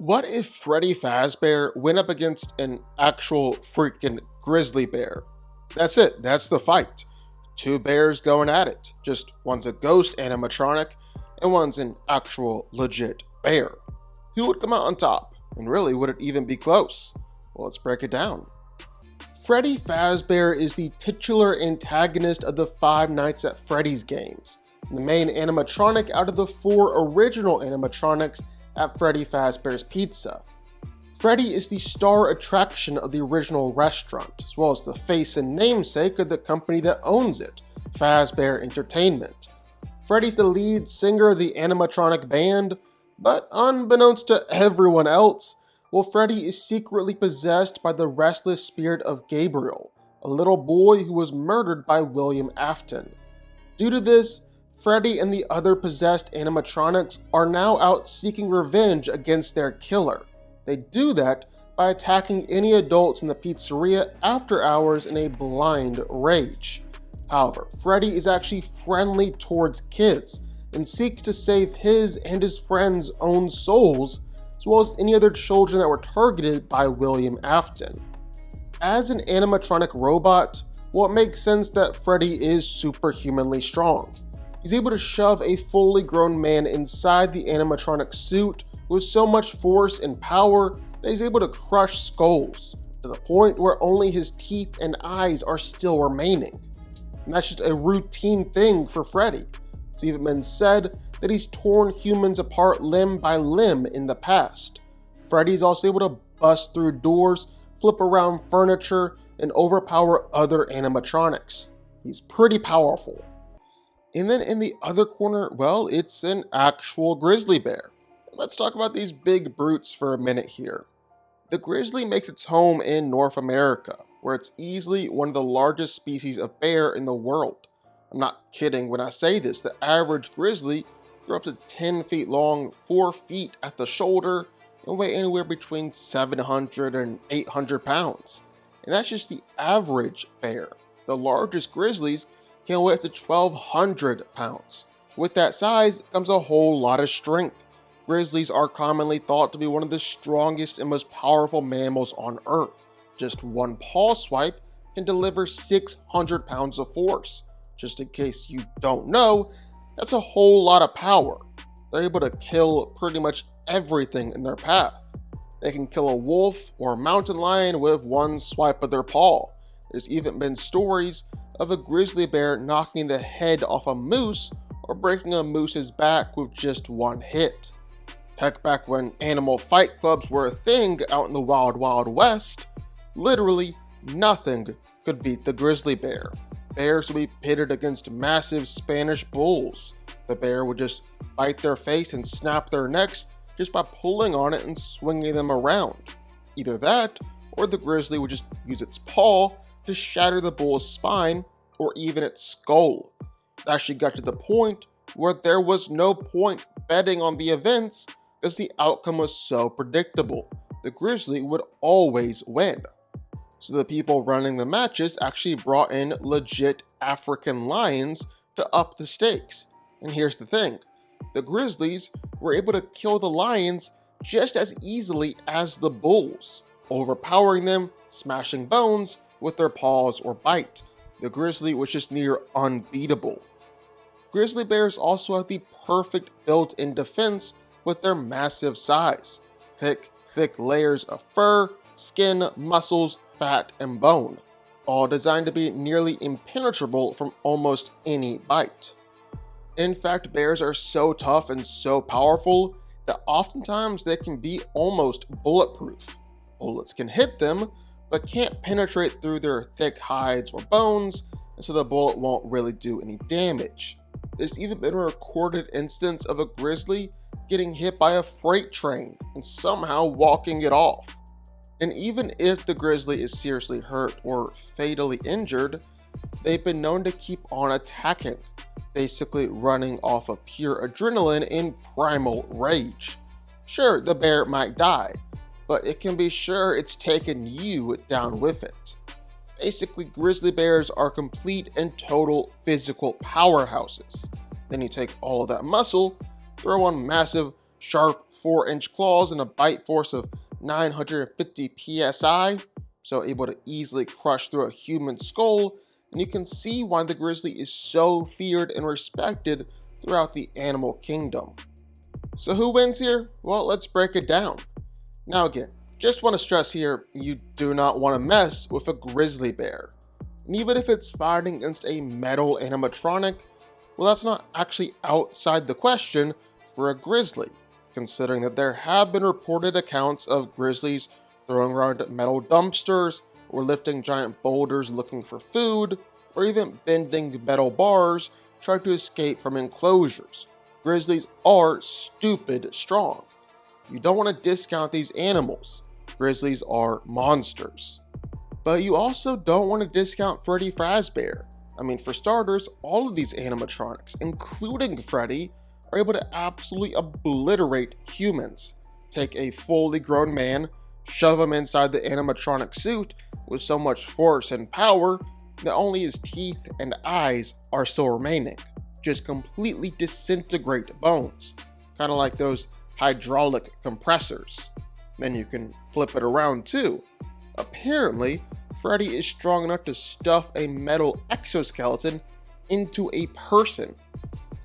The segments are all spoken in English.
What if Freddy Fazbear went up against an actual freaking grizzly bear? That's it, that's the fight. Two bears going at it. Just one's a ghost animatronic and one's an actual legit bear. Who would come out on top? And really, would it even be close? Well, let's break it down. Freddy Fazbear is the titular antagonist of the Five Nights at Freddy's games, the main animatronic out of the four original animatronics at Freddy Fazbear's Pizza. Freddy is the star attraction of the original restaurant, as well as the face and namesake of the company that owns it, Fazbear Entertainment. Freddy's the lead singer of the animatronic band, but unbeknownst to everyone else, Freddy is secretly possessed by the restless spirit of Gabriel, a little boy who was murdered by William Afton. Due to this, Freddy and the other possessed animatronics are now out seeking revenge against their killer. They do that by attacking any adults in the pizzeria after hours in a blind rage. However, Freddy is actually friendly towards kids and seeks to save his and his friends' own souls, as well as any other children that were targeted by William Afton. As an animatronic robot, it makes sense that Freddy is superhumanly strong. He's able to shove a fully grown man inside the animatronic suit with so much force and power that he's able to crush skulls, to the point where only his teeth and eyes are still remaining. And that's just a routine thing for Freddy. It's even been said that he's torn humans apart limb by limb in the past. Freddy's also able to bust through doors, flip around furniture, and overpower other animatronics. He's pretty powerful. And then in the other corner, it's an actual grizzly bear. Let's talk about these big brutes for a minute here. The grizzly makes its home in North America, where it's easily one of the largest species of bear in the world. I'm not kidding when I say this. The average grizzly grew up to 10 feet long, 4 feet at the shoulder, and weigh anywhere between 700 and 800 pounds. And that's just the average bear. The largest grizzlies can weigh up to 1,200 pounds. With that size comes a whole lot of strength. Grizzlies are commonly thought to be one of the strongest and most powerful mammals on Earth. Just one paw swipe can deliver 600 pounds of force. Just in case you don't know, that's a whole lot of power. They're able to kill pretty much everything in their path. They can kill a wolf or a mountain lion with one swipe of their paw. There's even been stories of a grizzly bear knocking the head off a moose or breaking a moose's back with just one hit. Heck, back when animal fight clubs were a thing out in the wild, wild west, literally nothing could beat the grizzly bear. Bears would be pitted against massive Spanish bulls. The bear would just bite their face and snap their necks just by pulling on it and swinging them around. Either that, or the grizzly would just use its paw to shatter the bull's spine or even its skull. It actually got to the point where there was no point betting on the events because the outcome was so predictable. The grizzly would always win. So the people running the matches actually brought in legit African lions to up the stakes. And here's the thing, the grizzlies were able to kill the lions just as easily as the bulls, overpowering them, smashing bones with their paws or bite. The grizzly was just near unbeatable. Grizzly bears also have the perfect built-in defense with their massive size. Thick layers of fur, skin, muscles, fat, and bone, all designed to be nearly impenetrable from almost any bite. In fact, bears are so tough and so powerful that oftentimes they can be almost bulletproof. Bullets can hit them, but can't penetrate through their thick hides or bones, and so the bullet won't really do any damage. There's even been a recorded instance of a grizzly getting hit by a freight train and somehow walking it off. And even if the grizzly is seriously hurt or fatally injured, they've been known to keep on attacking, basically running off of pure adrenaline in primal rage. Sure, the bear might die, but it can be sure it's taken you down with it. Basically, grizzly bears are complete and total physical powerhouses. Then you take all of that muscle, throw on massive sharp 4-inch claws and a bite force of 950 psi, so able to easily crush through a human skull, and you can see why the grizzly is so feared and respected throughout the animal kingdom. So who wins here? Well, let's break it down. Now again, just want to stress here, you do not want to mess with a grizzly bear. And even if it's fighting against a metal animatronic, well, that's not actually outside the question for a grizzly, considering that there have been reported accounts of grizzlies throwing around metal dumpsters, or lifting giant boulders looking for food, or even bending metal bars trying to escape from enclosures. Grizzlies are stupid strong. You don't want to discount these animals. Grizzlies are monsters. But you also don't want to discount Freddy Fazbear. I mean, for starters, all of these animatronics, including Freddy, are able to absolutely obliterate humans. Take a fully grown man, shove him inside the animatronic suit with so much force and power that only his teeth and eyes are still remaining. Just completely disintegrate bones, kind of like those hydraulic compressors. Then you can flip it around too. Apparently, Freddy is strong enough to stuff a metal exoskeleton into a person.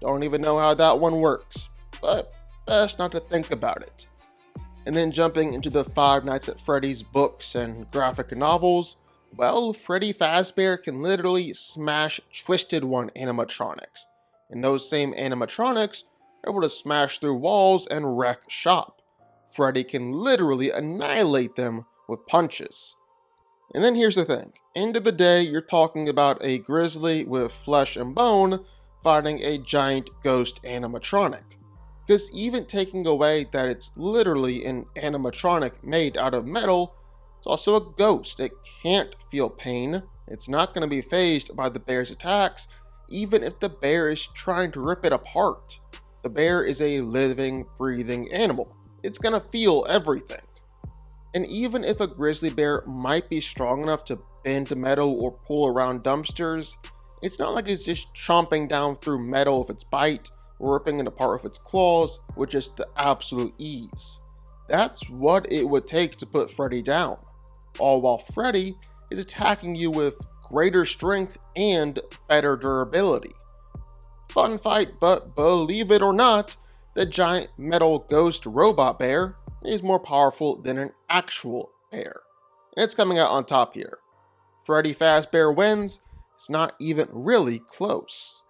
Don't even know how that one works, but best not to think about it. And then jumping into the Five Nights at Freddy's books and graphic novels, well, Freddy Fazbear can literally smash Twisted One animatronics. And those same animatronics are able to smash through walls and wreck shop. Freddy can literally annihilate them with punches. And then here's the thing. End of the day, you're talking about a grizzly with flesh and bone fighting a giant ghost animatronic. Because even taking away that it's literally an animatronic made out of metal, it's also a ghost. It can't feel pain. It's not going to be fazed by the bear's attacks, even if the bear is trying to rip it apart. The bear is a living, breathing animal. It's going to feel everything. And even if a grizzly bear might be strong enough to bend metal or pull around dumpsters, it's not like it's just chomping down through metal with its bite or ripping it apart with its claws with just the absolute ease. That's what it would take to put Freddy down, all while Freddy is attacking you with greater strength and better durability. Fun fight, but believe it or not, the giant metal ghost robot bear is more powerful than an actual bear. And it's coming out on top here. Freddy Fazbear wins. It's not even really close.